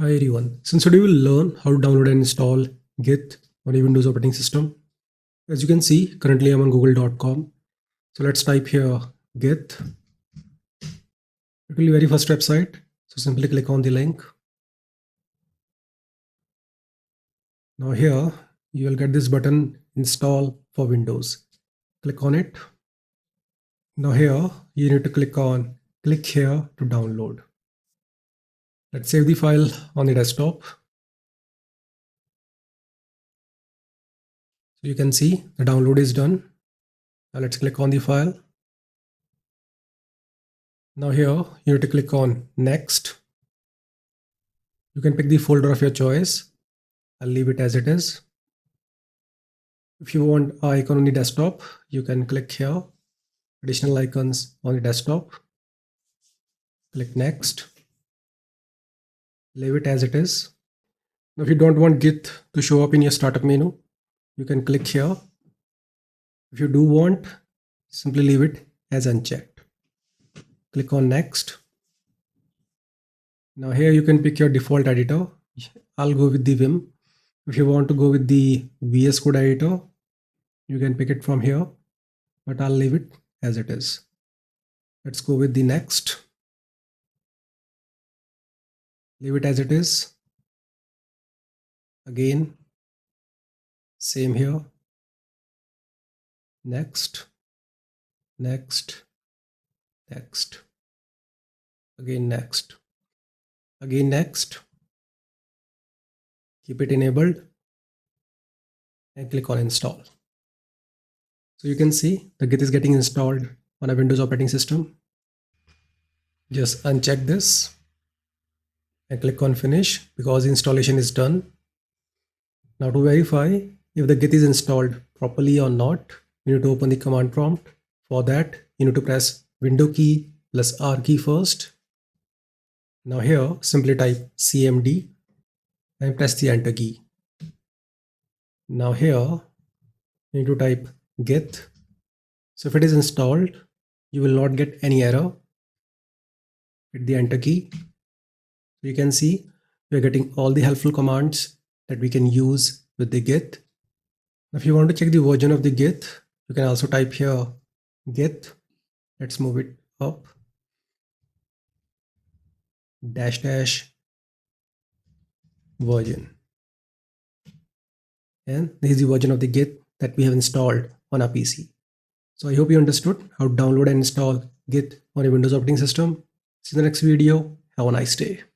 Hi everyone. Since today we'll learn how to download and install Git on a Windows operating system. As you can see, currently I'm on google.com. So let's type here Git. It will be very first website. So simply click on the link. Now here you will get this button install for Windows. Click on it. Now here you need to click here to download. Let's save the file on the desktop. So you can see the download is done. Now let's click on the file. Now here you need to click on next. You can pick the folder of your choice. I'll leave it as it is. If you want an icon on the desktop, you can click here. Additional icons on the desktop. Click next. Leave it as it is. Now if you don't want Git to show up in your startup menu, you can click here. If you do want, simply leave it as unchecked. Click on next. Now here you can pick your default editor. I'll go with the Vim. If you want to go with the VS Code editor, you can pick it from here, but I'll leave it as it is. Let's go with the next. Leave it as it is. Again, same here. Next, next, next. Again, next. Again, next. Keep it enabled and click on install. So you can see the Git is getting installed on a Windows operating system. Just uncheck this and click on finish because the installation is done. Now to verify if the Git is installed properly or not, you need to open the command prompt. For that, you need to press Window key plus R key first. Now here, simply type CMD and press the enter key. Now here, you need to type Git. So if it is installed, you will not get any error. Hit the enter key. You can see we are getting all the helpful commands that we can use with the Git. If you want to check the version of the Git, you can also type here Git. Let's move it up. -- version. And this is the version of the Git that we have installed on our PC. So I hope you understood how to download and install Git on a Windows operating system. See you in the next video. Have a nice day.